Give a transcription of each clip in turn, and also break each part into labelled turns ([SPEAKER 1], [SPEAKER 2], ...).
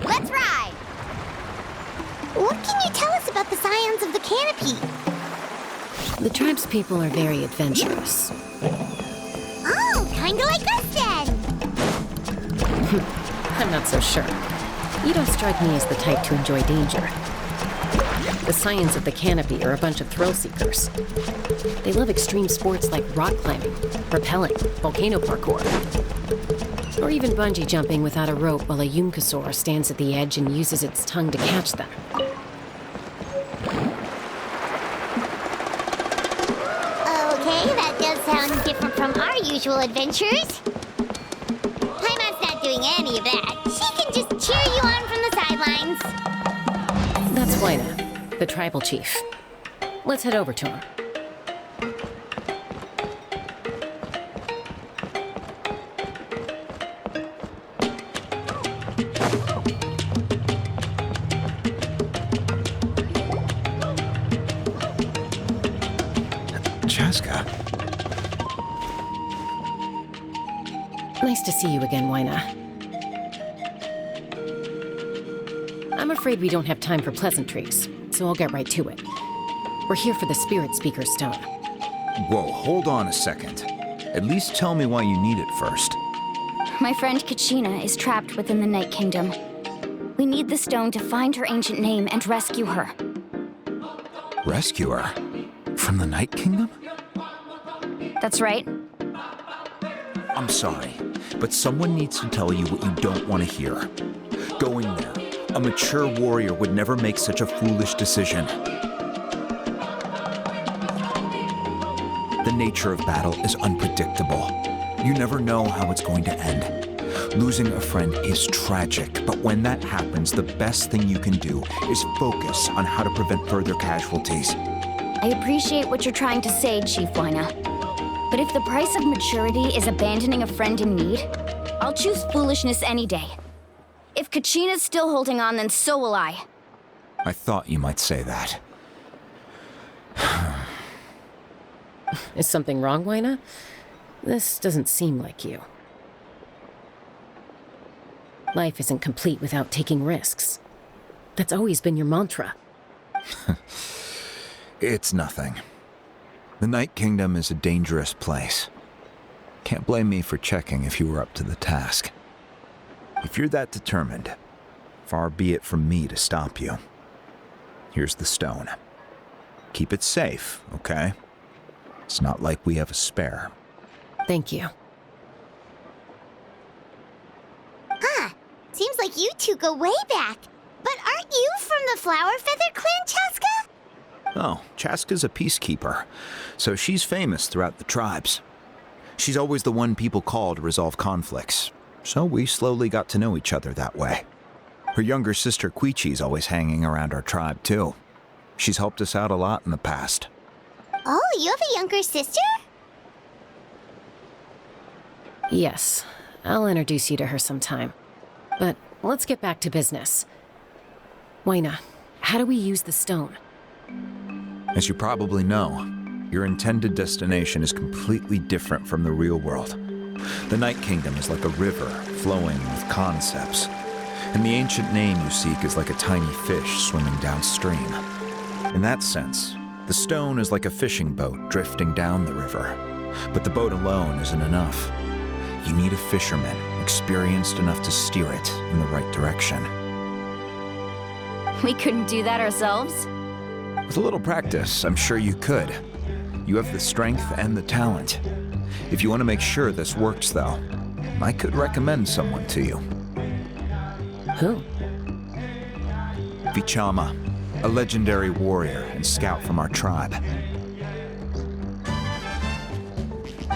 [SPEAKER 1] Let's ride! What can you tell us about the scions of the canopy?
[SPEAKER 2] The tribe's people are very adventurous.
[SPEAKER 1] Oh, kinda like us then!
[SPEAKER 2] I'm not so sure. You don't strike me as the type to enjoy danger. The scions of the canopy are a bunch of thrill-seekers. They love extreme sports like rock climbing, rappelling, volcano parkour, or even bungee jumping without a rope while a Yunkasaur stands at the edge and uses its tongue to catch them.
[SPEAKER 1] Okay, that does sound different from our usual adventures. Paimon's not doing any of that. She can just cheer you on from the sidelines.
[SPEAKER 2] That's Wina, the tribal chief. Let's head over to him.
[SPEAKER 3] Chaska.
[SPEAKER 2] Nice to see you again, Wina. I'm afraid we don't have time for pleasantries, so I'll get right to it. We're here for the Spirit Speaker Stone.
[SPEAKER 3] Whoa, hold on a second. At least tell me why you need it first.
[SPEAKER 4] My friend Kachina is trapped within the Night Kingdom. We need the stone to find her ancient name and rescue her.
[SPEAKER 3] Rescue her? From the Night Kingdom?
[SPEAKER 4] That's right.
[SPEAKER 3] I'm sorry, but someone needs to tell you what you don't want to hear. Going there, a mature warrior would never make such a foolish decision. The nature of battle is unpredictable. You never know how it's going to end. Losing a friend is tragic, but when that happens, the best thing you can do is focus on how to prevent further casualties.
[SPEAKER 4] I appreciate what you're trying to say, Chief Wina. But if the price of maturity is abandoning a friend in need, I'll choose foolishness any day. If Kachina's still holding on, then so will I.
[SPEAKER 3] I thought you might say that.
[SPEAKER 2] Is something wrong, Wina? This doesn't seem like you. Life isn't complete without taking risks. That's always been your mantra.
[SPEAKER 3] It's nothing. The Night Kingdom is a dangerous place. Can't blame me for checking if you were up to the task. If you're that determined, far be it from me to stop you. Here's the stone. Keep it safe, okay? It's not like we have a spare.
[SPEAKER 2] Thank you.
[SPEAKER 1] Huh. Seems like you two go way back. But aren't you from the Flower Feather Clan, Chaska?
[SPEAKER 3] Oh, Chaska's a peacekeeper, so she's famous throughout the tribes. She's always the one people call to resolve conflicts, so we slowly got to know each other that way. Her younger sister Quichi's always hanging around our tribe, too. She's helped us out a lot in the past.
[SPEAKER 1] Oh, you have a younger sister?
[SPEAKER 2] Yes, I'll introduce you to her sometime. But let's get back to business. Wina, how do we use the stone?
[SPEAKER 3] As you probably know, your intended destination is completely different from the real world. The Night Kingdom is like a river flowing with concepts, and the ancient name you seek is like a tiny fish swimming downstream. In that sense, the stone is like a fishing boat drifting down the river, but the boat alone isn't enough. You need a fisherman experienced enough to steer it in the right direction.
[SPEAKER 4] We couldn't do that ourselves?
[SPEAKER 3] With a little practice, I'm sure you could. You have the strength and the talent. If you want to make sure this works, though, I could recommend someone to you.
[SPEAKER 2] Who?
[SPEAKER 3] Vichama, a legendary warrior and scout from our tribe.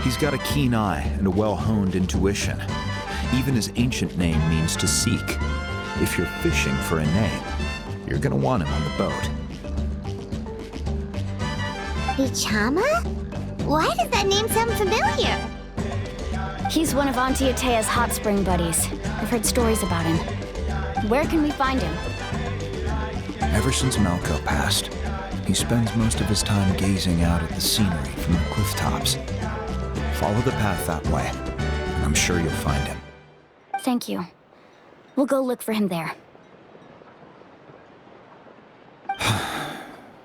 [SPEAKER 3] He's got a keen eye and a well-honed intuition. Even his ancient name means to seek. If you're fishing for a name, you're gonna want him on the boat.
[SPEAKER 1] Vichama? Why does that name sound familiar?
[SPEAKER 4] He's one of Auntie Atea's hot spring buddies. I've heard stories about him. Where can we find him?
[SPEAKER 3] Ever since Malco passed, he spends most of his time gazing out at the scenery from the cliff tops. Follow the path that way, and I'm sure you'll find him.
[SPEAKER 4] Thank you. We'll go look for him there.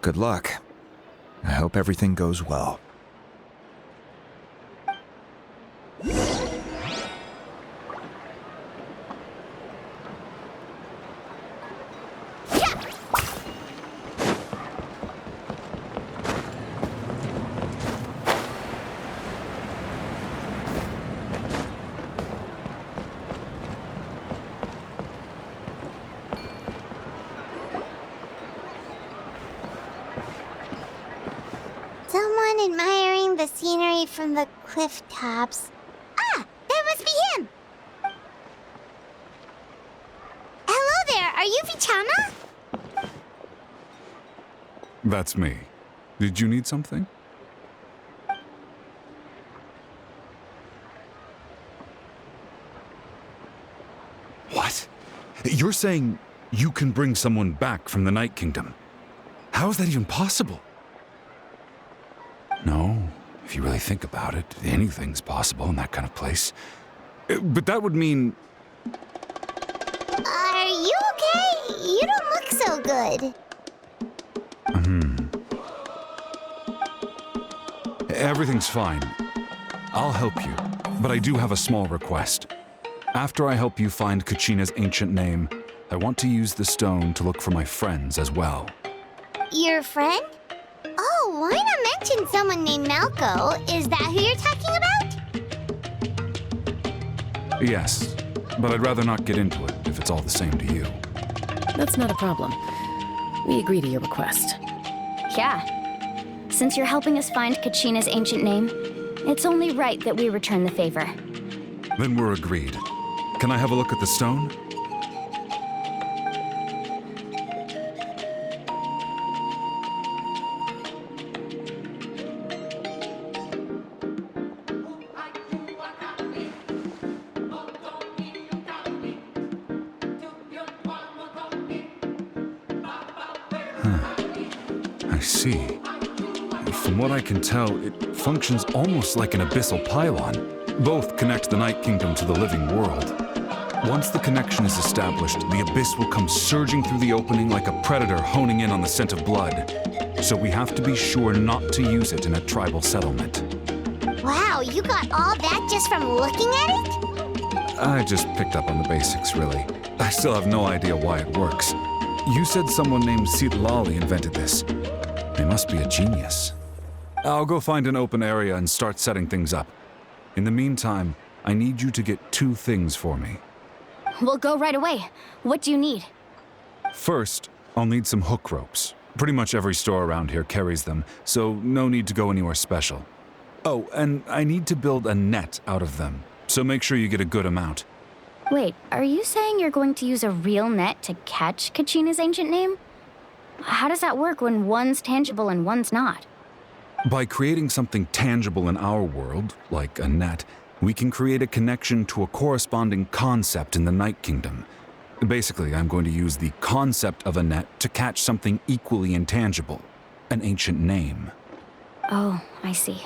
[SPEAKER 3] Good luck. I hope everything goes well.
[SPEAKER 1] Someone admiring the scenery from the cliff tops. Ah, that must be him! Hello there, are you Vichama?
[SPEAKER 5] That's me. Did you need something? What? You're saying you can bring someone back from the Night Kingdom? How is that even possible? No, if you really think about it, anything's possible in that kind of place. But that would mean...
[SPEAKER 1] Are you okay? You don't look so good.
[SPEAKER 5] Everything's fine. I'll help you, but I do have a small request. After I help you find Kachina's ancient name, I want to use the stone to look for my friends as well.
[SPEAKER 1] Your friend? Oh, why not mention someone named Malco? Is that who you're talking about?
[SPEAKER 5] Yes, but I'd rather not get into it if it's all the same to you.
[SPEAKER 2] That's not a problem. We agree to your request.
[SPEAKER 4] Yeah. Since you're helping us find Kachina's ancient name, it's only right that we return the favor.
[SPEAKER 5] Then we're agreed. Can I have a look at the stone? I see. From what I can tell, it functions almost like an abyssal pylon. Both connect the Night Kingdom to the living world. Once the connection is established, the abyss will come surging through the opening like a predator honing in on the scent of blood. So we have to be sure not to use it in a tribal settlement.
[SPEAKER 1] Wow, you got all that just from looking at it?
[SPEAKER 5] I just picked up on the basics, really. I still have no idea why it works. You said someone named Sitlali invented this. They must be a genius. I'll go find an open area and start setting things up. In the meantime, I need you to get 2 things for me.
[SPEAKER 4] We'll go right away. What do you need?
[SPEAKER 5] First, I'll need some hook ropes. Pretty much every store around here carries them, so no need to go anywhere special. Oh, and I need to build a net out of them, so make sure you get a good amount.
[SPEAKER 4] Wait, are you saying you're going to use a real net to catch Kachina's ancient name? How does that work when one's tangible and one's not?
[SPEAKER 5] By creating something tangible in our world, like a net, we can create a connection to a corresponding concept in the Night Kingdom. Basically, I'm going to use the concept of a net to catch something equally intangible, an ancient name.
[SPEAKER 4] Oh, I see.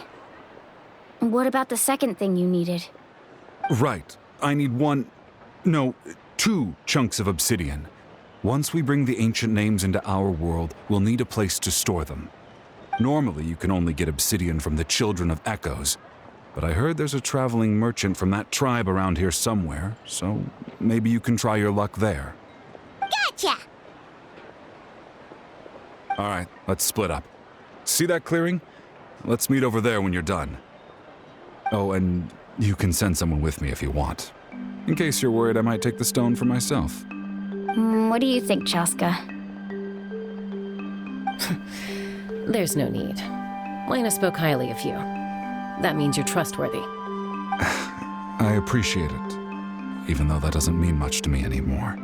[SPEAKER 4] What about the second thing you needed?
[SPEAKER 5] Right. I need 2 chunks of obsidian. Once we bring the ancient names into our world, we'll need a place to store them. Normally, you can only get obsidian from the Children of Echoes, but I heard there's a traveling merchant from that tribe around here somewhere, so maybe you can try your luck there.
[SPEAKER 1] Gotcha!
[SPEAKER 5] All right, let's split up. See that clearing? Let's meet over there when you're done. Oh, and you can send someone with me if you want. In case you're worried I might take the stone for myself.
[SPEAKER 4] What do you think, Chaska?
[SPEAKER 2] There's no need. Lena spoke highly of you. That means you're trustworthy.
[SPEAKER 5] I appreciate it, even though that doesn't mean much to me anymore.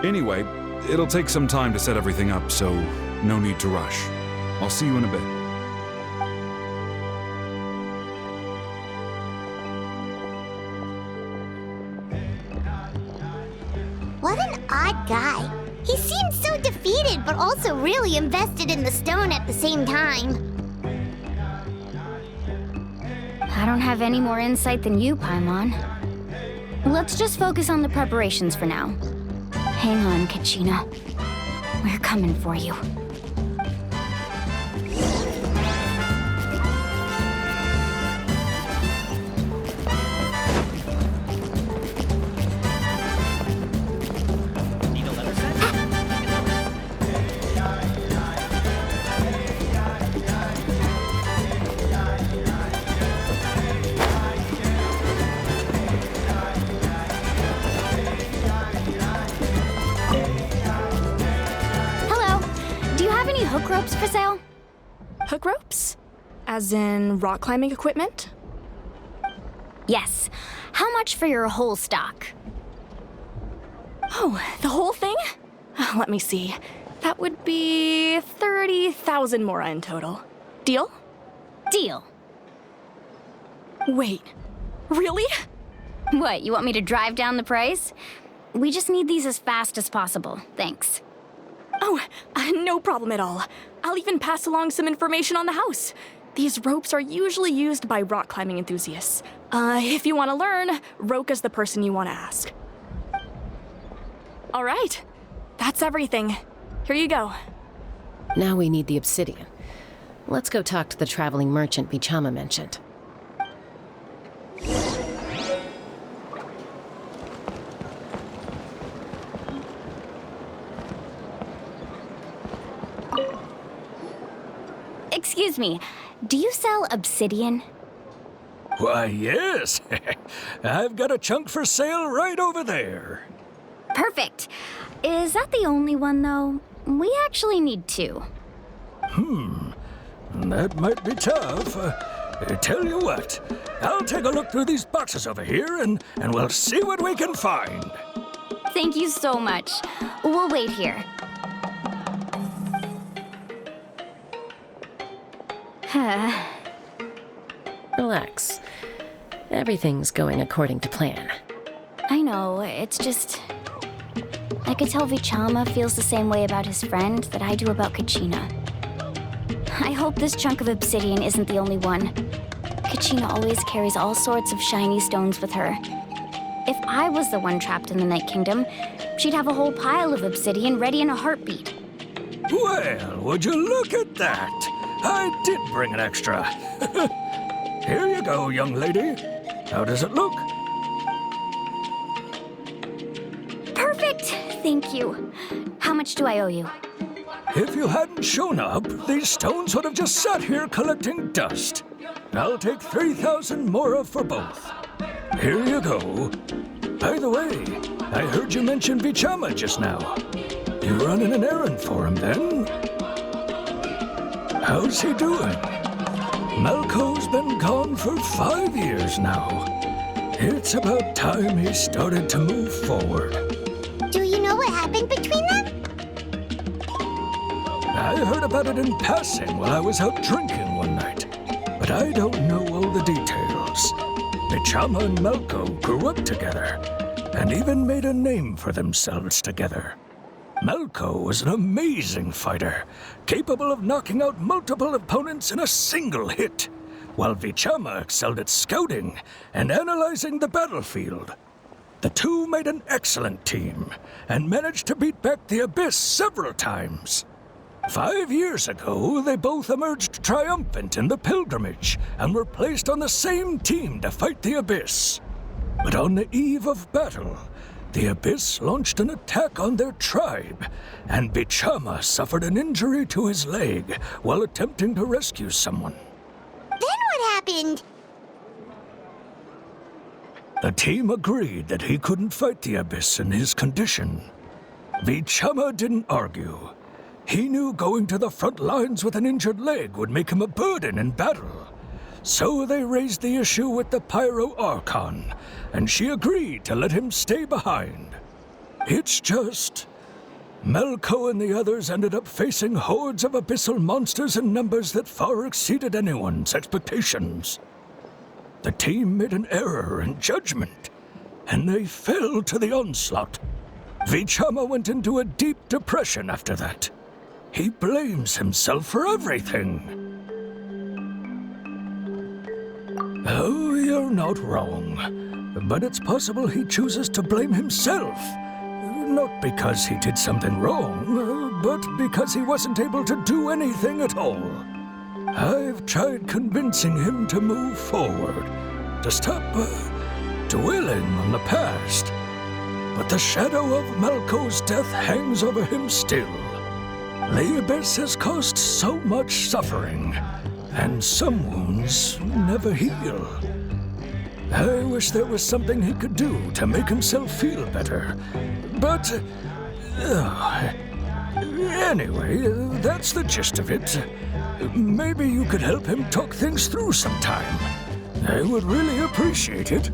[SPEAKER 5] Anyway, it'll take some time to set everything up, so no need to rush. I'll see you in a bit.
[SPEAKER 1] What an odd guy. He seems so defeated, but also really invested in the stone at the same time.
[SPEAKER 4] I don't have any more insight than you, Paimon. Let's just focus on the preparations for now. Hang on, Kachina. We're coming for you. ropes for sale?
[SPEAKER 6] Hook ropes? As in rock climbing equipment?
[SPEAKER 4] Yes. How much for your whole stock?
[SPEAKER 6] Oh, the whole thing? Let me see. That would be 30,000 mora in total. Deal?
[SPEAKER 4] Deal.
[SPEAKER 6] Wait, really?
[SPEAKER 4] What, you want me to drive down the price? We just need these as fast as possible. Thanks.
[SPEAKER 6] Oh, no problem at all. I'll even pass along some information on the house. These ropes are usually used by rock climbing enthusiasts. If you want to learn, Roka's the person you want to ask. All right, that's everything. Here you go.
[SPEAKER 2] Now we need the obsidian. Let's go talk to the traveling merchant Vichama mentioned.
[SPEAKER 4] Excuse me, do you sell obsidian?
[SPEAKER 7] Why, yes. I've got a chunk for sale right over there.
[SPEAKER 4] Perfect. Is that the only one, though? We actually need two.
[SPEAKER 7] That might be tough. Tell you what, I'll take a look through these boxes over here and we'll see what we can find.
[SPEAKER 4] Thank you so much. We'll wait here.
[SPEAKER 2] Relax. Everything's going according to plan.
[SPEAKER 4] I know, it's just... I could tell Vichama feels the same way about his friend that I do about Kachina. I hope this chunk of obsidian isn't the only one. Kachina always carries all sorts of shiny stones with her. If I was the one trapped in the Night Kingdom, she'd have a whole pile of obsidian ready in a heartbeat.
[SPEAKER 7] Well, would you look at that? I did bring an extra. Here you go, young lady. How does it look?
[SPEAKER 4] Perfect! Thank you. How much do I owe you?
[SPEAKER 7] If you hadn't shown up, these stones would have just sat here collecting dust. I'll take 3,000 mora for both. Here you go. By the way, I heard you mention Vichama just now. You running an errand for him, then? How's he doing? Malco's been gone for 5 years now. It's about time he started to move forward.
[SPEAKER 1] Do you know what happened between them?
[SPEAKER 7] I heard about it in passing while I was out drinking one night, but I don't know all the details. Vichama and Malco grew up together, and even made a name for themselves together. Malco was an amazing fighter, capable of knocking out multiple opponents in a single hit, while Vichama excelled at scouting and analyzing the battlefield. The two made an excellent team, and managed to beat back the Abyss several times. 5 years ago, they both emerged triumphant in the pilgrimage, and were placed on the same team to fight the Abyss. But on the eve of battle, the Abyss launched an attack on their tribe, and Vichama suffered an injury to his leg while attempting to rescue someone.
[SPEAKER 1] Then what happened?
[SPEAKER 7] The team agreed that he couldn't fight the Abyss in his condition. Vichama didn't argue. He knew going to the front lines with an injured leg would make him a burden in battle. So they raised the issue with the Pyro Archon, and she agreed to let him stay behind. It's just... Malco and the others ended up facing hordes of abyssal monsters in numbers that far exceeded anyone's expectations. The team made an error in judgment, and they fell to the onslaught. Vichama went into a deep depression after that. He blames himself for everything. Oh, you're not wrong. But it's possible he chooses to blame himself. Not because he did something wrong, but because he wasn't able to do anything at all. I've tried convincing him to move forward, to stop dwelling on the past. But the shadow of Malco's death hangs over him still. The Abyss has caused so much suffering, and some wounds never heal. I wish there was something he could do to make himself feel better, but Anyway, that's the gist of it. Maybe you could help him talk things through sometime. I would really appreciate it.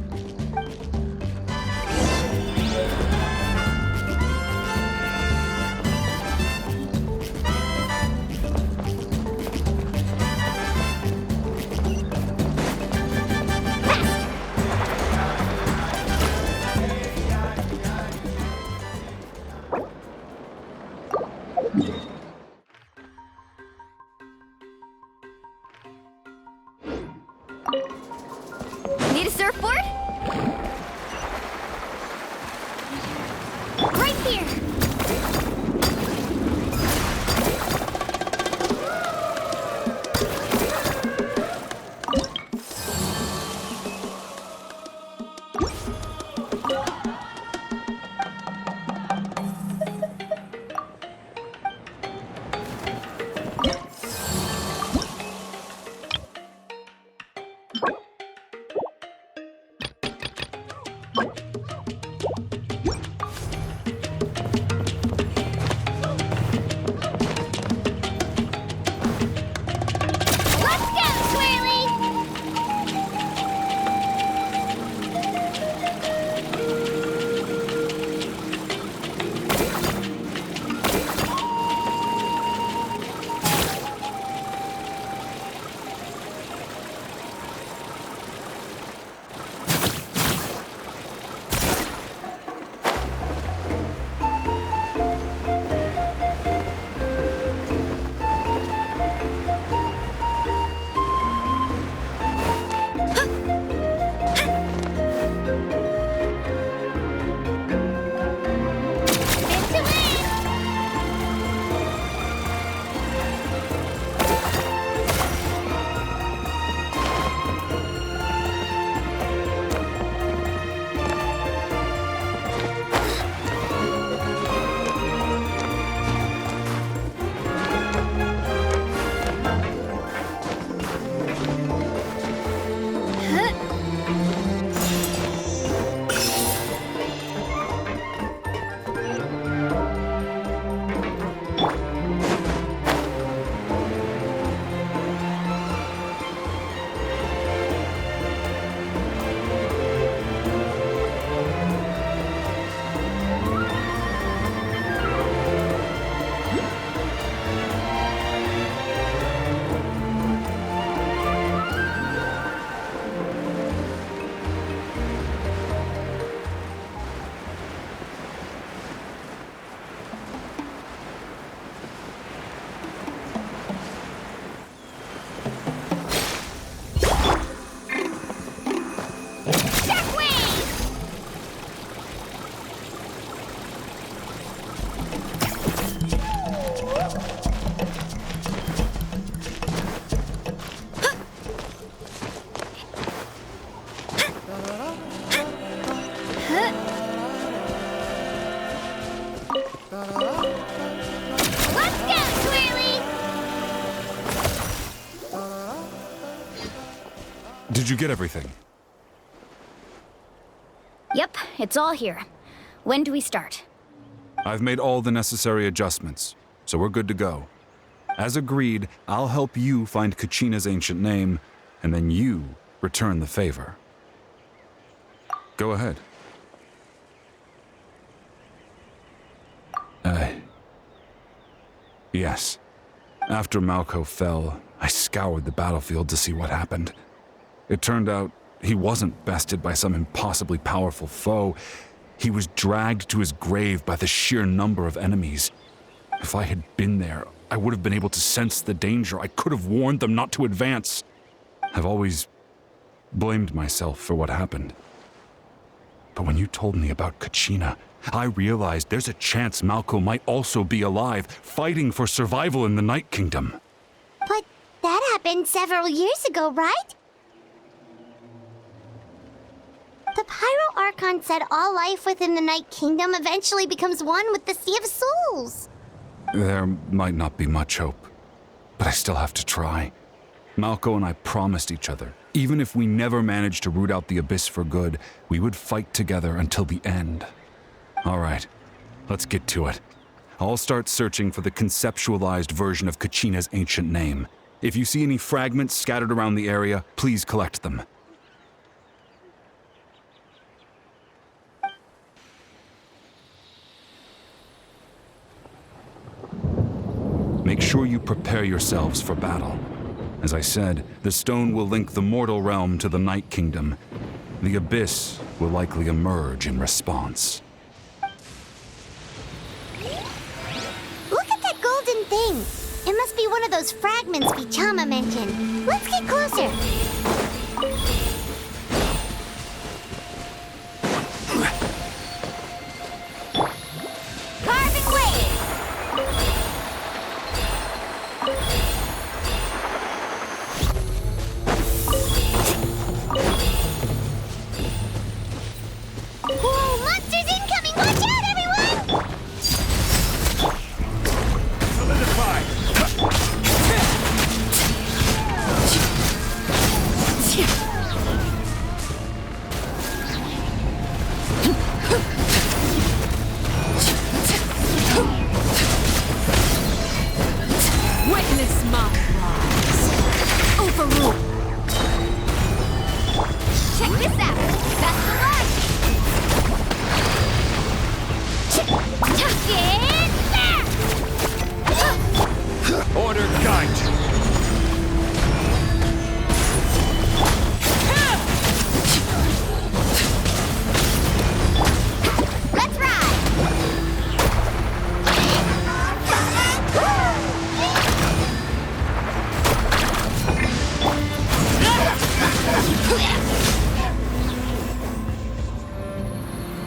[SPEAKER 4] Need a surfboard?
[SPEAKER 1] Right here. Let's go, Swirly! Fit to win! Shockwave! Let's go, Swirly!
[SPEAKER 5] Did you get everything?
[SPEAKER 4] Yep, it's all here. When do we start?
[SPEAKER 5] I've made all the necessary adjustments, so we're good to go. As agreed, I'll help you find Kachina's ancient name, and then you return the favor. Go ahead. Yes. After Malco fell, I scoured the battlefield to see what happened. It turned out he wasn't bested by some impossibly powerful foe. He was dragged to his grave by the sheer number of enemies. If I had been there, I would have been able to sense the danger. I could have warned them not to advance. I've always blamed myself for what happened. But when you told me about Kachina, I realized there's a chance Malco might also be alive, fighting for survival in the Night Kingdom.
[SPEAKER 1] But that happened several years ago, right? The Pyro Archon said all life within the Night Kingdom eventually becomes one with the Sea of Souls.
[SPEAKER 5] There might not be much hope, but I still have to try. Malco and I promised each other, even if we never managed to root out the Abyss for good, we would fight together until the end. All right, let's get to it. I'll start searching for the conceptualized version of Kachina's ancient name. If you see any fragments scattered around the area, please collect them. Make sure you prepare yourselves for battle. As I said, the stone will link the mortal realm to the Night Kingdom. The Abyss will likely emerge in response.
[SPEAKER 1] Look at that golden thing. It must be one of those fragments Vichama mentioned. Let's get closer. Carving wave! Whoa, monsters incoming! Watch out, everyone!
[SPEAKER 2] Witness my rise. Overrule.
[SPEAKER 1] Check this out! That's the rush! Tuck it there!
[SPEAKER 5] Order guide!
[SPEAKER 1] Let's ride!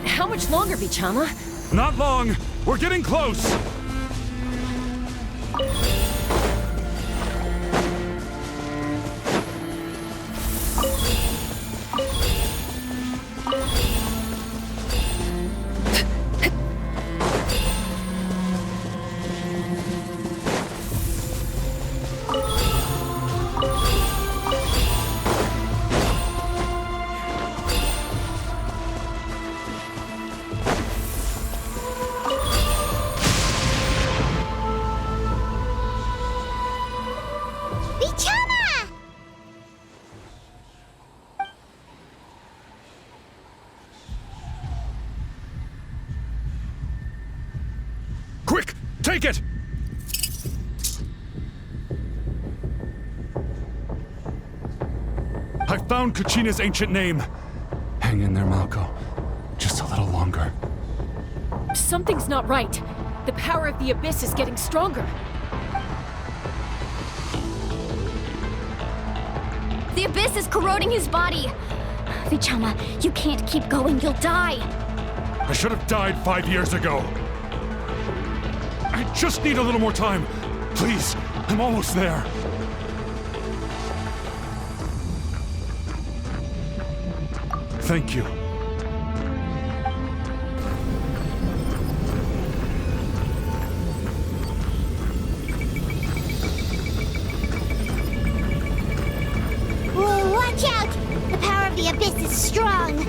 [SPEAKER 2] How much longer, Vichama?
[SPEAKER 5] Not long! We're getting close!
[SPEAKER 1] Vichama!
[SPEAKER 5] Quick! Take it! I found Kachina's ancient name. Hang in there, Malco. Just a little longer.
[SPEAKER 2] Something's not right. The power of the Abyss is getting stronger.
[SPEAKER 4] The Abyss is corroding his body. Vichama, you can't keep going. You'll die.
[SPEAKER 5] I should have died 5 years ago. I just need a little more time. Please, I'm almost there. Thank you.
[SPEAKER 1] Whoa, watch out! The power of the Abyss is strong.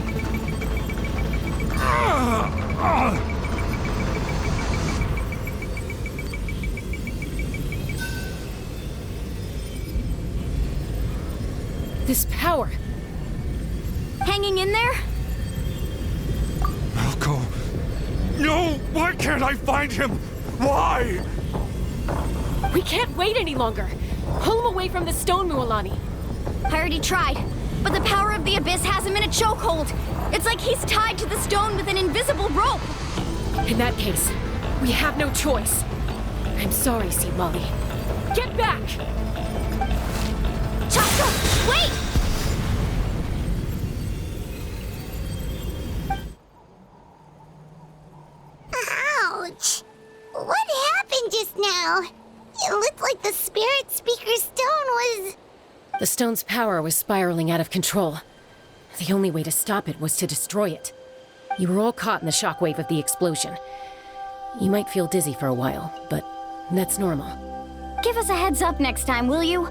[SPEAKER 2] This power.
[SPEAKER 4] Hanging in there?
[SPEAKER 5] Malco. No! Why can't I find him? Why?
[SPEAKER 2] We can't wait any longer. Pull him away from the stone, Mualani.
[SPEAKER 4] I already tried, but the power of the Abyss has him in a chokehold. It's like he's tied to the stone with an invisible rope.
[SPEAKER 2] In that case, we have no choice. I'm sorry, Sea Molly. Get back!
[SPEAKER 1] Chaco, wait! Ouch! What happened just now? It looked like the Spirit Speaker's stone was...
[SPEAKER 2] The stone's power was spiraling out of control. The only way to stop it was to destroy it. You were all caught in the shockwave of the explosion. You might feel dizzy for a while, but that's normal.
[SPEAKER 4] Give us a heads up next time, will you?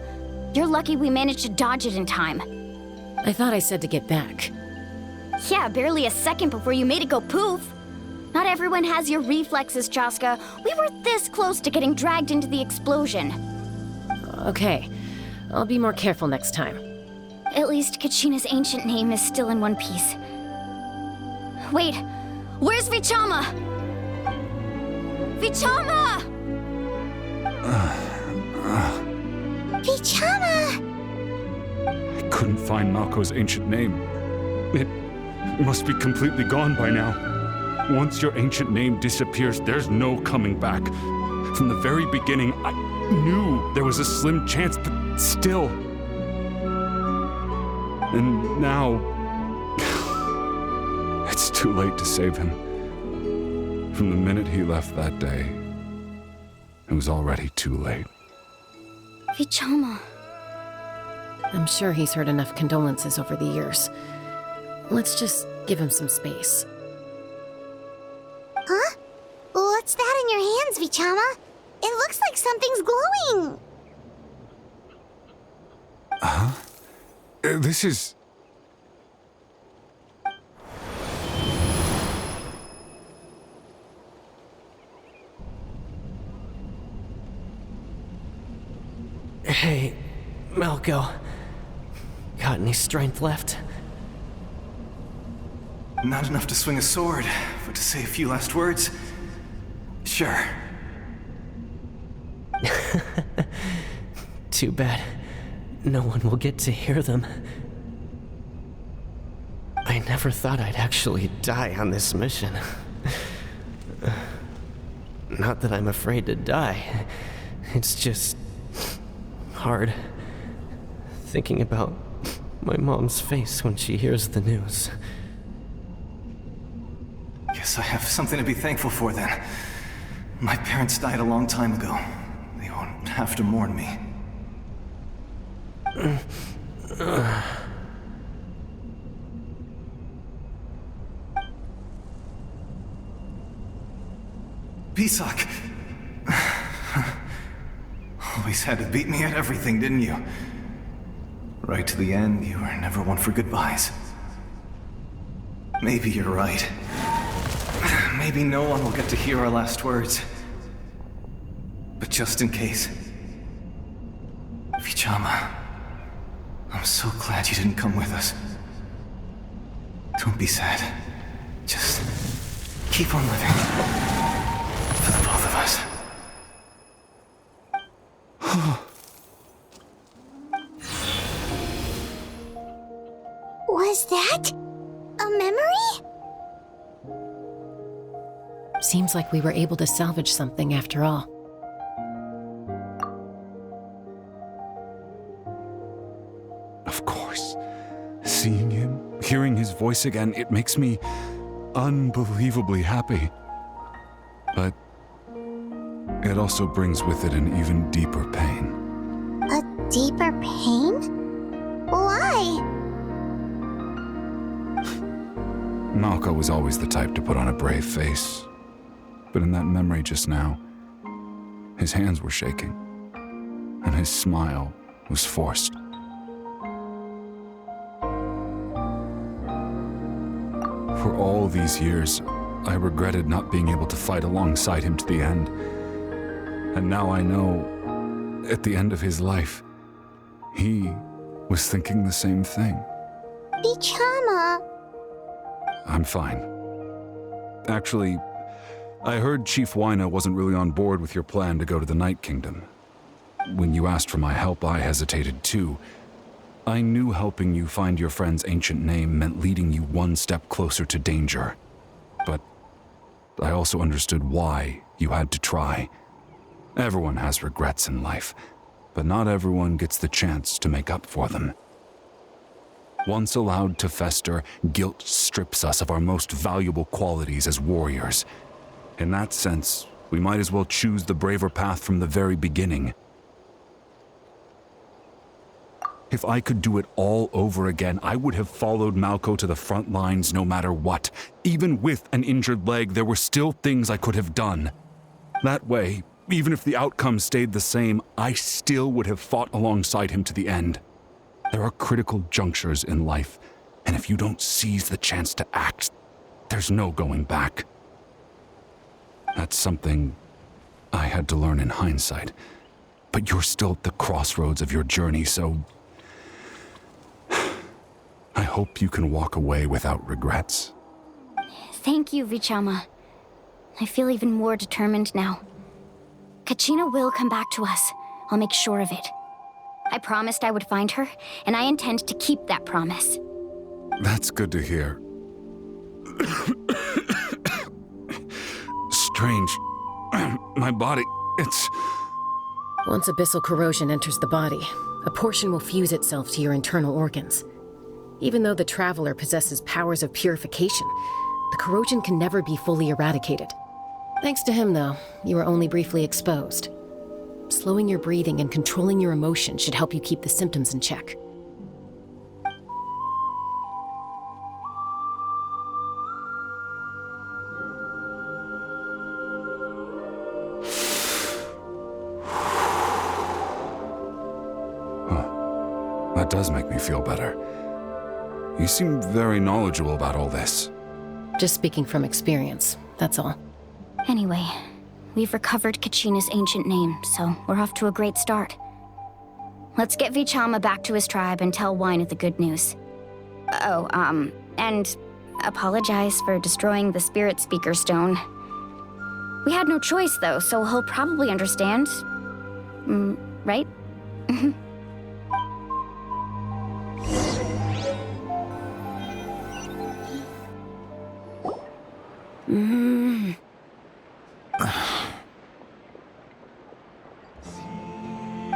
[SPEAKER 4] You're lucky we managed to dodge it in time.
[SPEAKER 2] I thought I said to get back.
[SPEAKER 4] Yeah, barely a second before you made it go poof. Not everyone has your reflexes, Chaska. We were this close to getting dragged into the explosion.
[SPEAKER 2] Okay, I'll be more careful next time.
[SPEAKER 4] At least Kachina's ancient name is still in one piece. Wait, where's Vichama? Vichama!
[SPEAKER 1] Vichama!
[SPEAKER 5] I couldn't find Malco's ancient name. It must be completely gone by now. Once your ancient name disappears, there's no coming back. From the very beginning, I knew there was a slim chance, but still. And now, it's too late to save him. From the minute he left that day, it was already too late.
[SPEAKER 4] Vichama.
[SPEAKER 2] I'm sure he's heard enough condolences over the years. Let's just give him some space.
[SPEAKER 1] Huh? What's that in your hands, Vichama? It looks like something's glowing.
[SPEAKER 5] This is...
[SPEAKER 8] Hey, Malco. Got any strength left?
[SPEAKER 9] Not enough to swing a sword, but to say a few last words? Sure.
[SPEAKER 8] Too bad. No one will get to hear them. I never thought I'd actually die on this mission. Not that I'm afraid to die. It's just... hard. Thinking about my mom's face when she hears the news.
[SPEAKER 9] Guess I have something to be thankful for then. My parents died a long time ago. They won't have to mourn me. Pisak! Always had to beat me at everything, didn't you? Right to the end, you were never one for goodbyes. Maybe you're right. Maybe no one will get to hear our last words. But just in case... Vichama, I'm so glad you didn't come with us. Don't be sad. Just keep on living. For the both of us.
[SPEAKER 1] Was that a memory?
[SPEAKER 2] Seems like we were able to salvage something after all.
[SPEAKER 5] Of course. Seeing him, hearing his voice again, it makes me unbelievably happy. But it also brings with it an even deeper pain.
[SPEAKER 1] A deeper pain? Why?
[SPEAKER 5] Malco was always the type to put on a brave face. But in that memory just now, his hands were shaking, and his smile was forced. For all these years, I regretted not being able to fight alongside him to the end. And now I know, at the end of his life, he was thinking the same thing.
[SPEAKER 1] Vichama.
[SPEAKER 5] I'm fine. Actually, I heard Chief Wyna wasn't really on board with your plan to go to the Night Kingdom. When you asked for my help, I hesitated too. I knew helping you find your friend's ancient name meant leading you one step closer to danger. But I also understood why you had to try. Everyone has regrets in life, but not everyone gets the chance to make up for them. Once allowed to fester, guilt strips us of our most valuable qualities as warriors. In that sense, we might as well choose the braver path from the very beginning. If I could do it all over again, I would have followed Malco to the front lines no matter what. Even with an injured leg, there were still things I could have done. That way, even if the outcome stayed the same, I still would have fought alongside him to the end. There are critical junctures in life, and if you don't seize the chance to act, there's no going back. That's something I had to learn in hindsight. But you're still at the crossroads of your journey, so I hope you can walk away without regrets.
[SPEAKER 4] Thank you, Vichama. I feel even more determined now. Kachina will come back to us. I'll make sure of it. I promised I would find her, and I intend to keep that promise.
[SPEAKER 5] That's good to hear. Strange. My body, it's...
[SPEAKER 2] Once abyssal corrosion enters the body, a portion will fuse itself to your internal organs. Even though the Traveler possesses powers of purification, the corrosion can never be fully eradicated. Thanks to him, though, you are only briefly exposed. Slowing your breathing and controlling your emotions should help you keep the symptoms in check.
[SPEAKER 5] That does make me feel better. You seem very knowledgeable about all this.
[SPEAKER 2] Just speaking from experience, that's all.
[SPEAKER 4] Anyway, we've recovered Kachina's ancient name, so we're off to a great start. Let's get Vichama back to his tribe and tell Wina the good news. And apologize for destroying the Spirit Speaker Stone. We had no choice, though, so he'll probably understand. Right?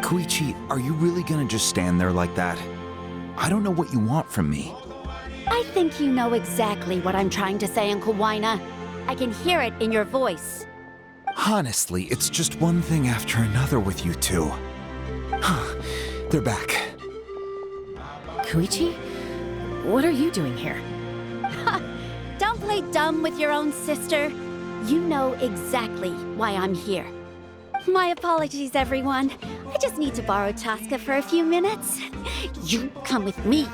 [SPEAKER 3] Koichi, are you really gonna just stand there like that? I don't know what you want from me.
[SPEAKER 10] I think you know exactly what I'm trying to say, Uncle Wina. I can hear it in your voice.
[SPEAKER 3] Honestly, it's just one thing after another with you two. They're back.
[SPEAKER 2] Koichi? What are you doing here?
[SPEAKER 10] Don't play dumb with your own sister. You know exactly why I'm here. My apologies, everyone. I just need to borrow Chaska for a few minutes. You come with me.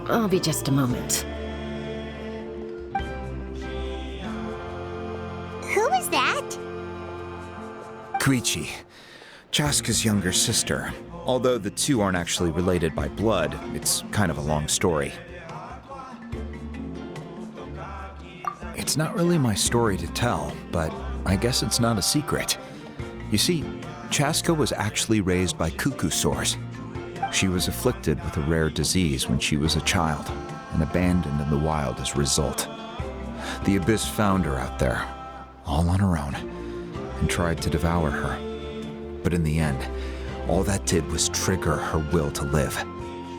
[SPEAKER 2] I'll be just a moment.
[SPEAKER 1] Who is that?
[SPEAKER 3] Koichi, Chaska's younger sister. Although the two aren't actually related by blood, it's kind of a long story. It's not really my story to tell, but I guess it's not a secret. You see, Chaska was actually raised by cuckoo sores. She was afflicted with a rare disease when she was a child and abandoned in the wild as a result. The Abyss found her out there, all on her own, and tried to devour her. But in the end, all that did was trigger her will to live.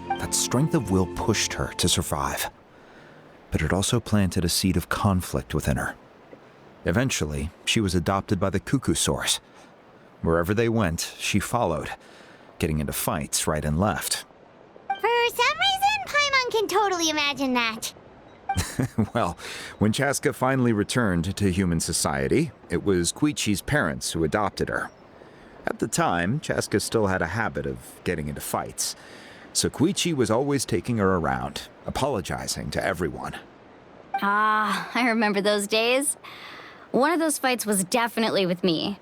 [SPEAKER 3] That strength of will pushed her to survive. But it also planted a seed of conflict within her. Eventually, she was adopted by the cuckoo sores. Wherever they went, she followed, getting into fights right and left.
[SPEAKER 1] For some reason, Paimon can totally imagine that.
[SPEAKER 3] Well, when Chaska finally returned to human society, it was Koichi's parents who adopted her. At the time, Chaska still had a habit of getting into fights, so Koichi was always taking her around, apologizing to everyone.
[SPEAKER 4] Ah, I remember those days. One of those fights was definitely with me.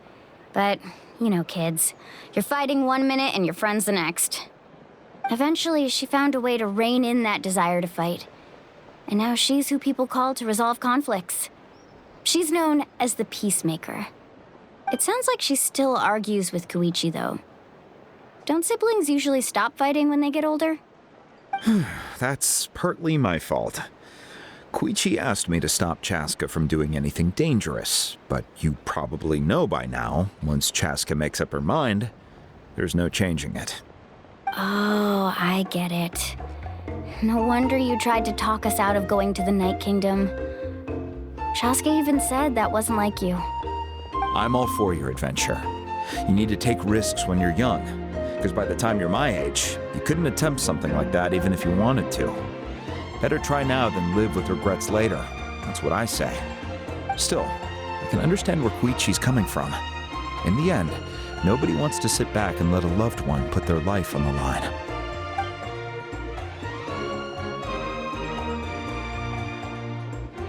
[SPEAKER 4] But, you know, kids. You're fighting one minute and your friend's the next. Eventually, she found a way to rein in that desire to fight. And now she's who people call to resolve conflicts. She's known as the Peacemaker. It sounds like she still argues with Koichi, though. Don't siblings usually stop fighting when they get older?
[SPEAKER 3] That's partly my fault. Koichi asked me to stop Chaska from doing anything dangerous, but you probably know by now, once Chaska makes up her mind, there's no changing it.
[SPEAKER 4] Oh, I get it. No wonder you tried to talk us out of going to the Night Kingdom. Chaska even said that wasn't like you.
[SPEAKER 3] I'm all for your adventure. You need to take risks when you're young, because by the time you're my age, you couldn't attempt something like that even if you wanted to. Better try now than live with regrets later. That's what I say. Still, I can understand where Koichi's coming from. In the end, nobody wants to sit back and let a loved one put their life on the line.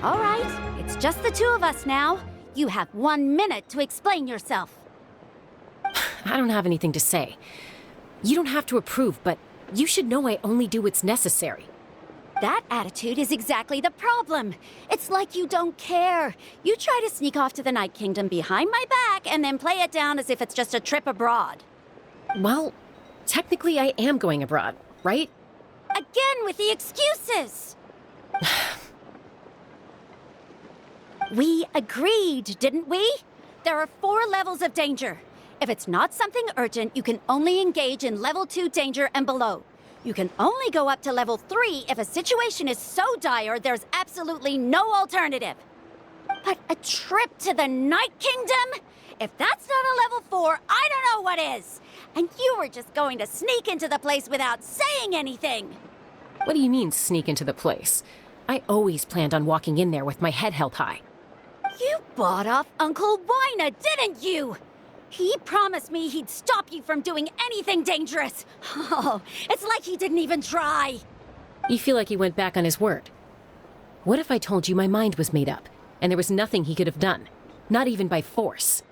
[SPEAKER 10] All right, it's just the two of us now. You have 1 minute to explain yourself.
[SPEAKER 2] I don't have anything to say. You don't have to approve, but you should know I only do what's necessary.
[SPEAKER 10] That attitude is exactly the problem. It's like you don't care. You try to sneak off to the Night Kingdom behind my back and then play it down as if it's just a trip abroad.
[SPEAKER 2] Well, technically I am going abroad, right?
[SPEAKER 10] Again with the excuses! We agreed, didn't we? There are 4 levels of danger. If it's not something urgent, you can only engage in level 2 danger and below. You can only go up to level 3 if a situation is so dire there's absolutely no alternative. But a trip to the Night Kingdom? If that's not a level 4, I don't know what is. And you were just going to sneak into the place without saying anything.
[SPEAKER 2] What do you mean, sneak into the place? I always planned on walking in there with my head held high.
[SPEAKER 10] You bought off Uncle Wina, didn't you? He promised me he'd stop you from doing anything dangerous. Oh, it's like he didn't even try.
[SPEAKER 2] You feel like he went back on his word. What if I told you my mind was made up, and there was nothing he could have done? Not even by force.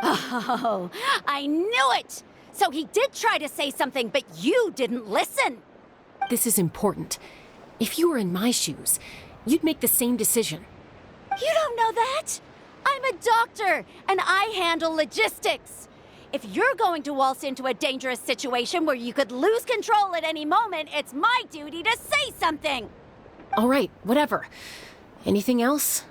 [SPEAKER 10] Oh, I knew it! So he did try to say something, but you didn't listen.
[SPEAKER 2] This is important. If you were in my shoes, you'd make the same decision.
[SPEAKER 10] You don't know that? I'm a doctor, and I handle logistics. If you're going to waltz into a dangerous situation where you could lose control at any moment, it's my duty to say something.
[SPEAKER 2] All right, whatever. Anything else?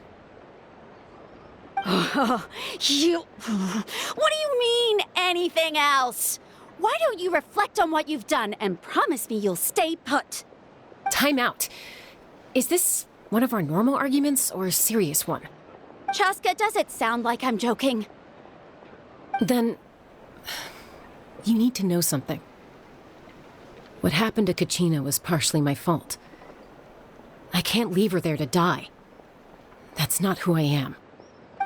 [SPEAKER 10] What do you mean, anything else? Why don't you reflect on what you've done and promise me you'll stay put?
[SPEAKER 2] Time out. Is this one of our normal arguments or a serious one?
[SPEAKER 10] Chaska, does it sound like I'm joking?
[SPEAKER 2] Then, you need to know something. What happened to Kachina was partially my fault. I can't leave her there to die. That's not who I am.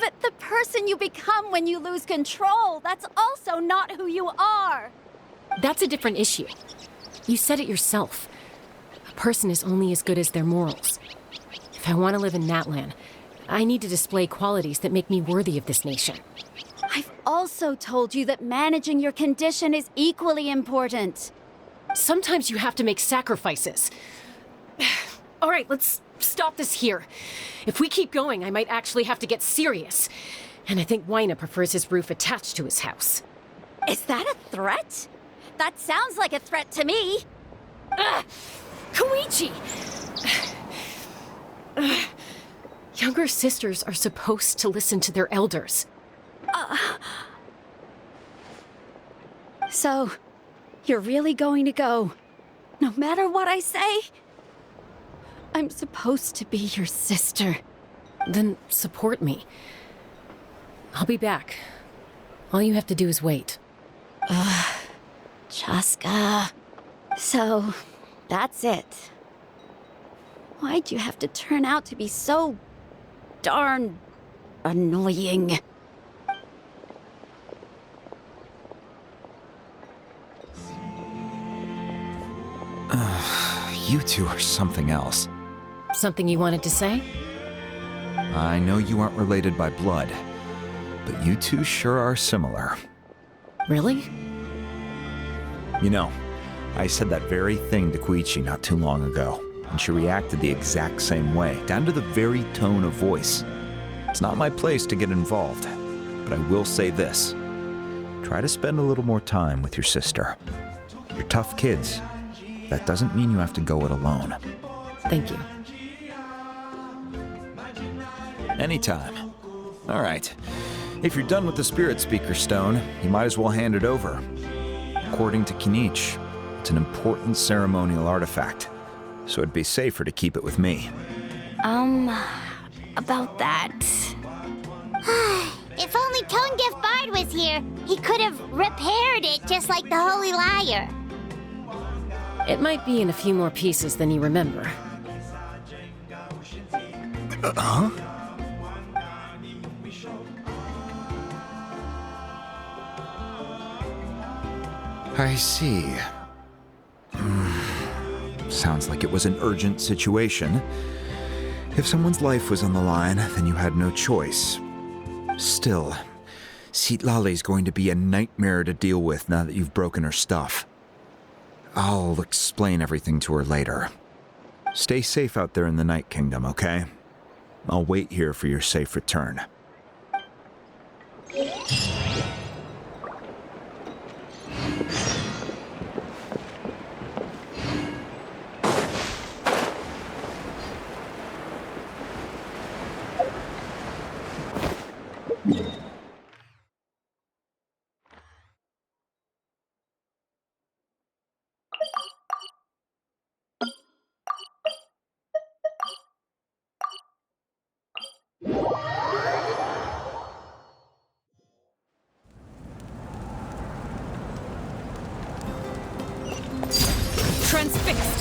[SPEAKER 10] But the person you become when you lose control, that's also not who you are.
[SPEAKER 2] That's a different issue. You said it yourself. A person is only as good as their morals. If I want to live in Natlan, I need to display qualities that make me worthy of this nation.
[SPEAKER 10] I've also told you that managing your condition is equally important.
[SPEAKER 2] Sometimes you have to make sacrifices. All right, let's stop this here. If we keep going, I might actually have to get serious. And I think Wina prefers his roof attached to his house.
[SPEAKER 10] Is that a threat? That sounds like a threat to me.
[SPEAKER 2] Koichi! Younger sisters are supposed to listen to their elders.
[SPEAKER 10] So, you're really going to go, no matter what I say? I'm supposed to be your sister.
[SPEAKER 2] Then support me. I'll be back. All you have to do is wait.
[SPEAKER 10] Chaska. So, that's it. Why'd you have to turn out to be so darn annoying?
[SPEAKER 3] You two are something else.
[SPEAKER 2] Something you wanted to say?
[SPEAKER 3] I know you aren't related by blood, but you two sure are similar.
[SPEAKER 2] Really?
[SPEAKER 3] You know, I said that very thing to Koichi not too long ago, and she reacted the exact same way, down to the very tone of voice. It's not my place to get involved, but I will say this. Try to spend a little more time with your sister. You're tough kids. That doesn't mean you have to go it alone.
[SPEAKER 2] Thank you.
[SPEAKER 3] Anytime. All right. If you're done with the Spirit Speaker Stone, you might as well hand it over. According to Kinich, it's an important ceremonial artifact, so it'd be safer to keep it with me.
[SPEAKER 10] About that.
[SPEAKER 1] If only Tone-Deaf Bard was here, he could have repaired it just like the Holy Liar.
[SPEAKER 2] It might be in a few more pieces than you remember.
[SPEAKER 3] Huh? I see. Sounds like it was an urgent situation. If someone's life was on the line, then you had no choice. Still, Citlali's going to be a nightmare to deal with now that you've broken her stuff. I'll explain everything to her later. Stay safe out there in the Night Kingdom, okay? I'll wait here for your safe return.
[SPEAKER 6] Transfixed!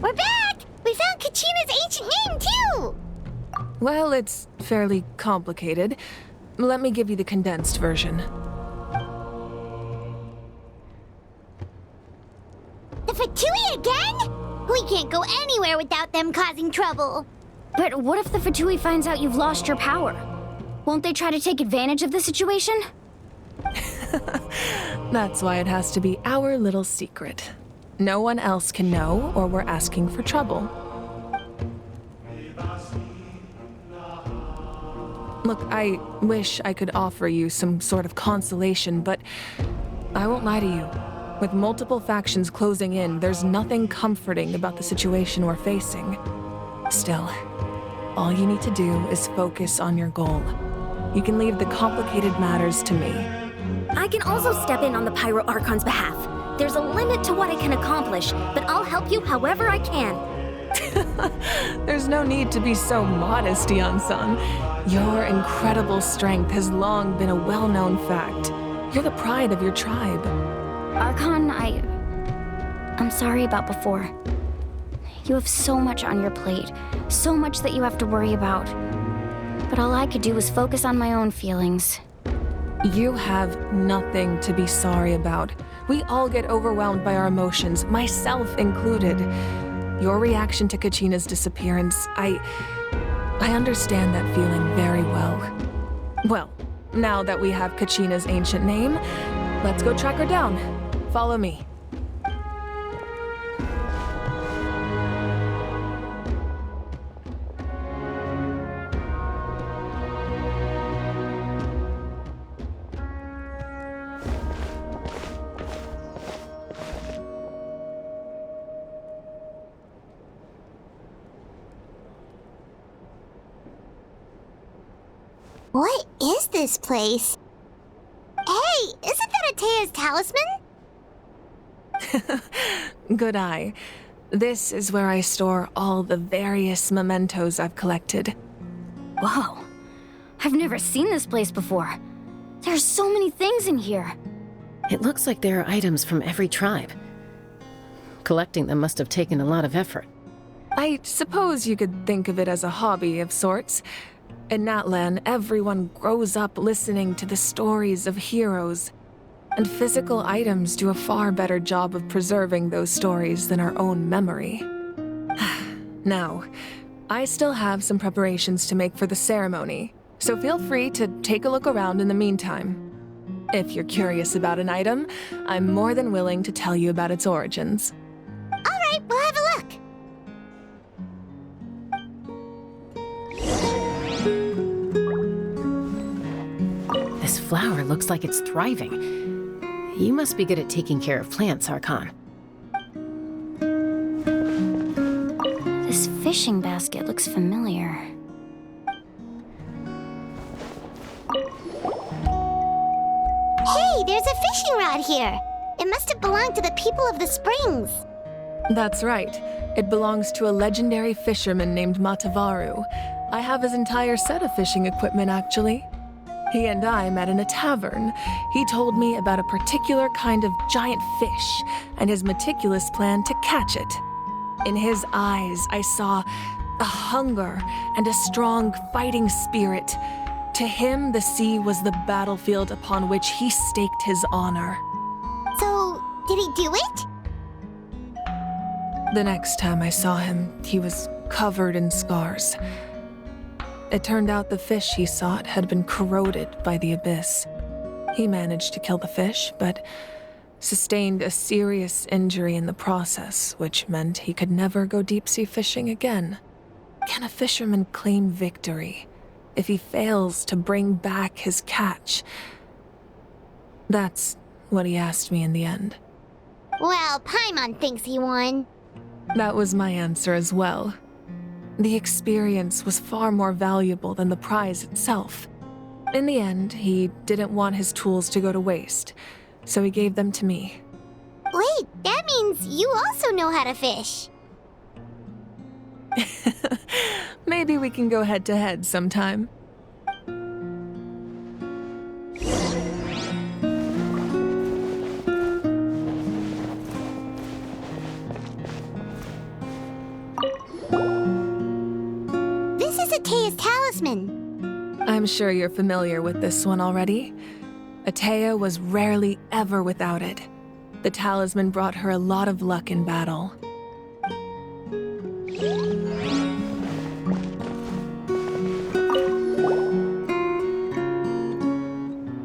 [SPEAKER 1] We're back! We found Kachina's ancient name, too!
[SPEAKER 11] Well, it's fairly complicated. Let me give you the condensed version.
[SPEAKER 1] The Fatui again? We can't go anywhere without them causing trouble.
[SPEAKER 4] But what if the Fatui finds out you've lost your power? Won't they try to take advantage of the situation?
[SPEAKER 11] That's why it has to be our little secret. No one else can know, or we're asking for trouble. Look, I wish I could offer you some sort of consolation, but I won't lie to you. With multiple factions closing in, there's nothing comforting about the situation we're facing. Still, all you need to do is focus on your goal. You can leave the complicated matters to me.
[SPEAKER 4] I can also step in on the Pyro Archon's behalf. There's a limit to what I can accomplish, but I'll help you however I can.
[SPEAKER 11] There's no need to be so modest, Yan-san. Your incredible strength has long been a well-known fact. You're the pride of your tribe.
[SPEAKER 4] Archon, I'm sorry about before. You have so much on your plate, so much that you have to worry about. But all I could do was focus on my own feelings.
[SPEAKER 11] You have nothing to be sorry about. We all get overwhelmed by our emotions, myself included. Your reaction to Kachina's disappearance, I understand that feeling very well. Well, now that we have Kachina's ancient name, let's go track her down. Follow me.
[SPEAKER 1] What is this place? Hey, isn't that Atea's talisman?
[SPEAKER 11] Good eye. This is where I store all the various mementos I've collected.
[SPEAKER 4] Whoa. I've never seen this place before. There's so many things in here.
[SPEAKER 2] It looks like there are items from every tribe. Collecting them must have taken a lot of effort.
[SPEAKER 11] I suppose you could think of it as a hobby of sorts. In Natlan, everyone grows up listening to the stories of heroes, and physical items do a far better job of preserving those stories than our own memory. Now, I still have some preparations to make for the ceremony, so feel free to take a look around in the meantime. If you're curious about an item, I'm more than willing to tell you about its origins.
[SPEAKER 1] All right, we'll have a look.
[SPEAKER 2] This flower looks like it's thriving. You must be good at taking care of plants, Archon.
[SPEAKER 4] This fishing basket looks familiar.
[SPEAKER 1] Hey, there's a fishing rod here. It must have belonged to the people of the springs.
[SPEAKER 11] That's right. It belongs to a legendary fisherman named Matavaru. I have his entire set of fishing equipment, actually. He and I met in a tavern. He told me about a particular kind of giant fish and his meticulous plan to catch it. In his eyes, I saw a hunger and a strong fighting spirit. To him, the sea was the battlefield upon which he staked his honor.
[SPEAKER 1] So, did he do it?
[SPEAKER 11] The next time I saw him, he was covered in scars. It turned out the fish he sought had been corroded by the abyss. He managed to kill the fish, but sustained a serious injury in the process, which meant he could never go deep-sea fishing again. Can a fisherman claim victory if he fails to bring back his catch? That's what he asked me in the end.
[SPEAKER 1] Well, Paimon thinks he won.
[SPEAKER 11] That was my answer as well. The experience was far more valuable than the prize itself. In the end, he didn't want his tools to go to waste, so he gave them to me.
[SPEAKER 1] Wait, that means you also know how to fish.
[SPEAKER 11] Maybe we can go head-to-head sometime.
[SPEAKER 1] This is Atea's talisman.
[SPEAKER 11] I'm sure you're familiar with this one already. Atea was rarely ever without it. The talisman brought her a lot of luck in battle.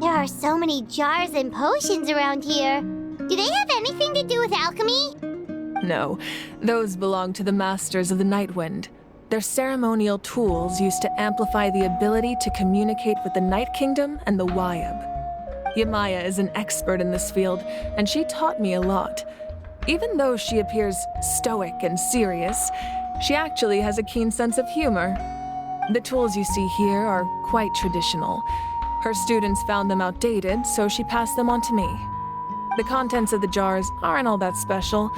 [SPEAKER 1] There are so many jars and potions around here. Do they have anything to do with alchemy?
[SPEAKER 11] No, those belong to the Masters of the Nightwind. They're ceremonial tools used to amplify the ability to communicate with the Night Kingdom and the Wyab. Yamaya is an expert in this field, and she taught me a lot. Even though she appears stoic and serious, she actually has a keen sense of humor. The tools you see here are quite traditional. Her students found them outdated, so she passed them on to me. The contents of the jars aren't all that special.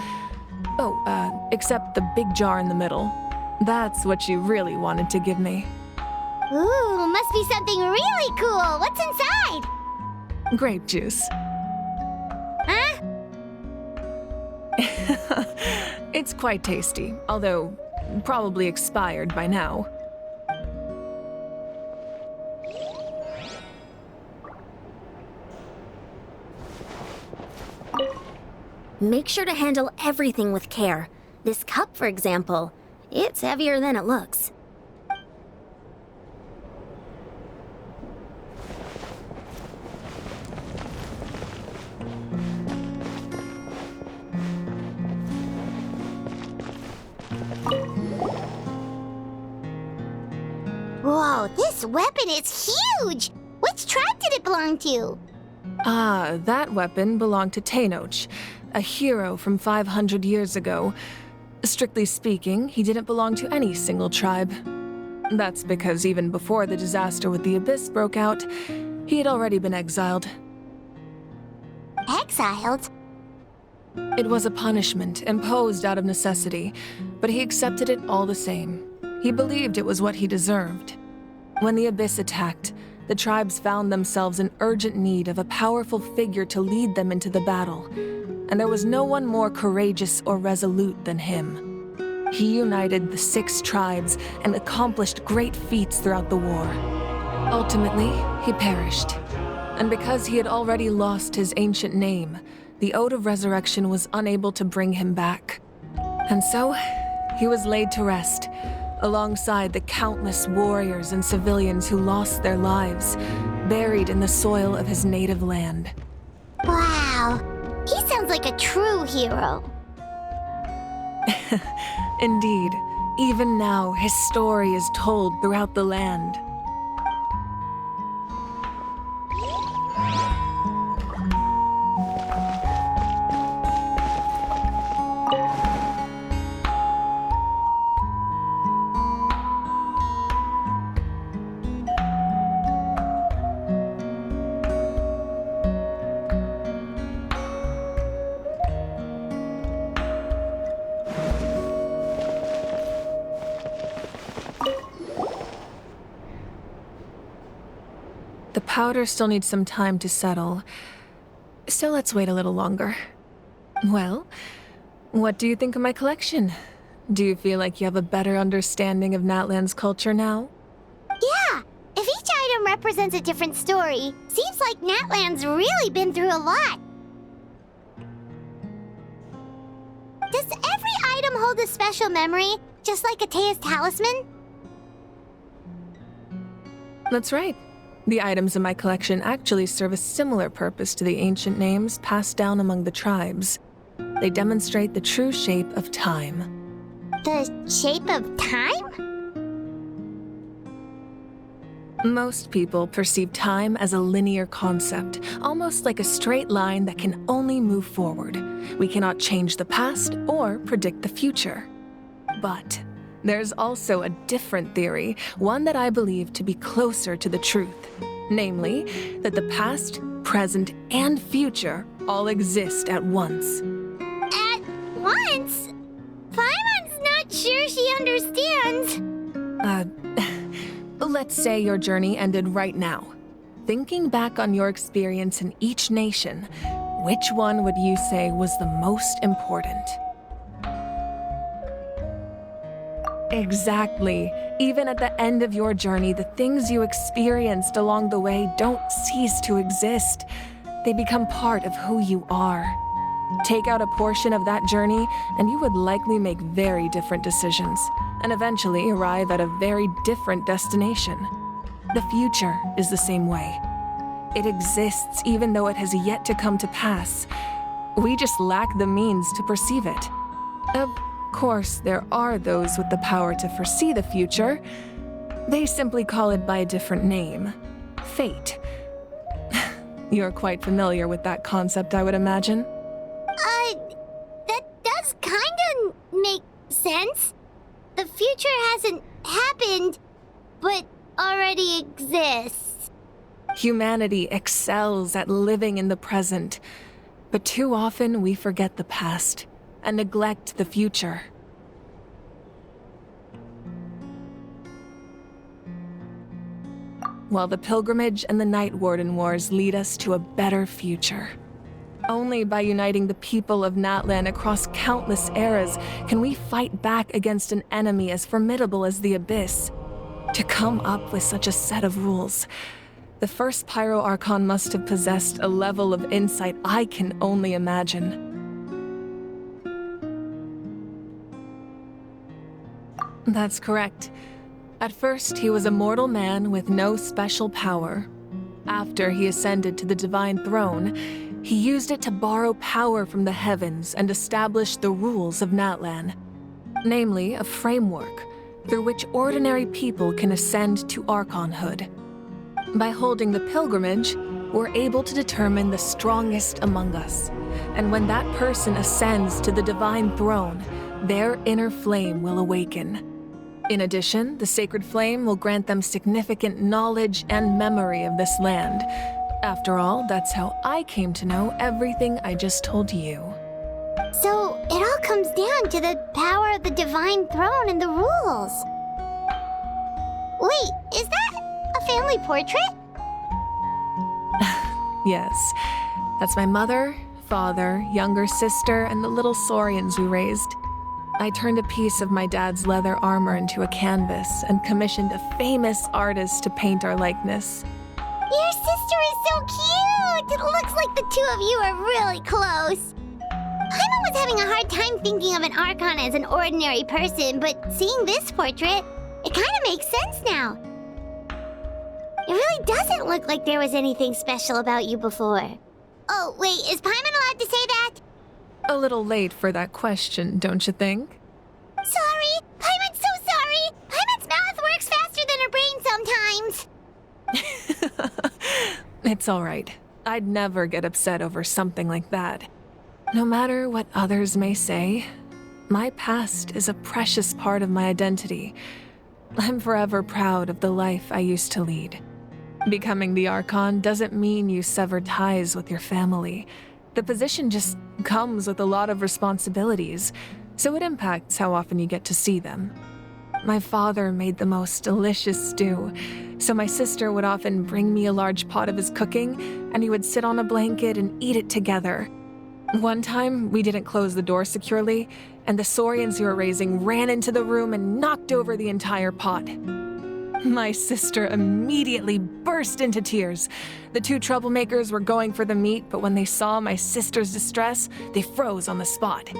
[SPEAKER 11] Oh, except the big jar in the middle. That's what she really wanted to give me.
[SPEAKER 1] Ooh, must be something really cool. What's inside?
[SPEAKER 11] Grape juice.
[SPEAKER 1] Huh?
[SPEAKER 11] It's quite tasty, although probably expired by now.
[SPEAKER 4] Make sure to handle everything with care. This cup, for example, it's heavier than it looks.
[SPEAKER 1] Whoa, this weapon is huge! Which tribe did it belong to?
[SPEAKER 11] Ah, that weapon belonged to Tenoch, a hero from 500 years ago. Strictly speaking, he didn't belong to any single tribe. That's because even before the disaster with the Abyss broke out, he had already been exiled.
[SPEAKER 1] Exiled?
[SPEAKER 11] It was a punishment imposed out of necessity, but he accepted it all the same. He believed it was what he deserved. When the Abyss attacked, the tribes found themselves in urgent need of a powerful figure to lead them into the battle, and there was no one more courageous or resolute than him. He united the 6 tribes and accomplished great feats throughout the war. Ultimately, he perished, and because he had already lost his ancient name, the Ode of Resurrection was unable to bring him back. And so, he was laid to rest, alongside the countless warriors and civilians who lost their lives, buried in the soil of his native land.
[SPEAKER 1] Wow, he sounds like a true hero.
[SPEAKER 11] Indeed, even now his story is told throughout the land. powder still needs some time to settle. So let's wait a little longer. Well, what do you think of my collection? Do you feel like you have a better understanding of Natlan's culture now?
[SPEAKER 1] Yeah! If each item represents a different story, seems like Natlan's really been through a lot. Does every item hold a special memory, just like Atea's talisman?
[SPEAKER 11] That's right. The items in my collection actually serve a similar purpose to the ancient names passed down among the tribes. They demonstrate the true shape of time.
[SPEAKER 1] The shape of time?
[SPEAKER 11] Most people perceive time as a linear concept, almost like a straight line that can only move forward. We cannot change the past or predict the future. But there's also a different theory, one that I believe to be closer to the truth. Namely, that the past, present, and future all exist at once.
[SPEAKER 1] At once? Paimon's not sure she understands.
[SPEAKER 11] Let's say your journey ended right now. Thinking back on your experience in each nation, which one would you say was the most important? Exactly. Even at the end of your journey, the things you experienced along the way don't cease to exist. They become part of who you are. Take out a portion of that journey, and you would likely make very different decisions, and eventually arrive at a very different destination. The future is the same way. It exists even though it has yet to come to pass. We just lack the means to perceive it. Of course, there are those with the power to foresee the future. They simply call it by a different name. Fate. You're quite familiar with that concept, I would imagine.
[SPEAKER 1] That does kinda make sense. The future hasn't happened, but already exists.
[SPEAKER 11] Humanity excels at living in the present, but too often we forget the past and neglect the future. While the pilgrimage and the Night Warden Wars lead us to a better future. Only by uniting the people of Natlan across countless eras can we fight back against an enemy as formidable as the Abyss. To come up with such a set of rules, the first Pyro Archon must have possessed a level of insight I can only imagine. That's correct. At first, he was a mortal man with no special power. After he ascended to the Divine Throne, he used it to borrow power from the heavens and establish the rules of Natlan. Namely, a framework through which ordinary people can ascend to Archonhood. By holding the pilgrimage, we're able to determine the strongest among us. And when that person ascends to the Divine Throne, their inner flame will awaken. In addition, the sacred flame will grant them significant knowledge and memory of this land. After all, that's how I came to know everything I just told you.
[SPEAKER 1] So, it all comes down to the power of the Divine Throne and the rules. Wait, is that a family portrait?
[SPEAKER 11] Yes, that's my mother, father, younger sister, and the little saurians we raised. I turned a piece of my dad's leather armor into a canvas and commissioned a famous artist to paint our likeness.
[SPEAKER 1] Your sister is so cute! It looks like the two of you are really close. Paimon was having a hard time thinking of an Archon as an ordinary person, but seeing this portrait, it kind of makes sense now. It really doesn't look like there was anything special about you before. Oh, wait, is Paimon allowed to say that?
[SPEAKER 11] A little late for that question, don't you think?
[SPEAKER 1] Sorry! Paimon's so sorry! Paimon's mouth works faster than her brain sometimes!
[SPEAKER 11] It's all right. I'd never get upset over something like that. No matter what others may say, my past is a precious part of my identity. I'm forever proud of the life I used to lead. Becoming the Archon doesn't mean you sever ties with your family. The position just comes with a lot of responsibilities, so it impacts how often you get to see them. my father made the most delicious stew, so my sister would often bring me a large pot of his cooking, and he would sit on a blanket and eat it together. One time, we didn't close the door securely, and the saurians who were raising ran into the room and knocked over the entire pot. My sister immediately burst into tears. The two troublemakers were going for the meat, but when they saw my sister's distress, they froze on the spot.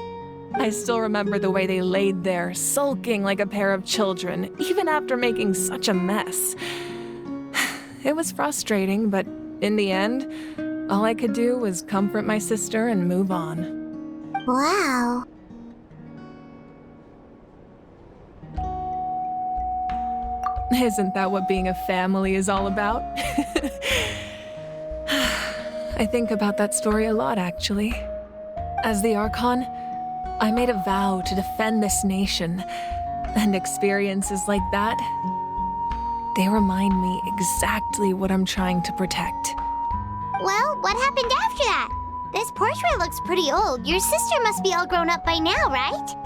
[SPEAKER 11] I still remember the way they laid there, sulking like a pair of children, even after making such a mess. It was frustrating, but in the end, all I could do was comfort my sister and move on.
[SPEAKER 1] Wow.
[SPEAKER 11] Isn't that what being a family is all about? I think about that story a lot, actually. As the Archon, I made a vow to defend this nation, and experiences like that, they remind me exactly what I'm trying to protect.
[SPEAKER 1] Well, what happened after that? This portrait looks pretty old. Your sister must be all grown up by now, right?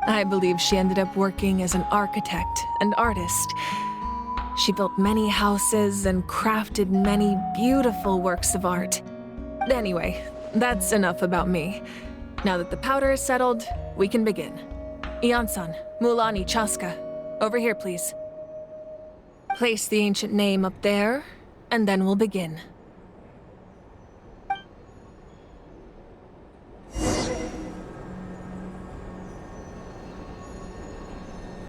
[SPEAKER 11] I believe she ended up working as an architect and artist. She built many houses and crafted many beautiful works of art. Anyway, that's enough about me. Now that the powder is settled, we can begin. Ian-san, Mulani, Chaska, over here, please. Place the ancient name up there, and then we'll begin.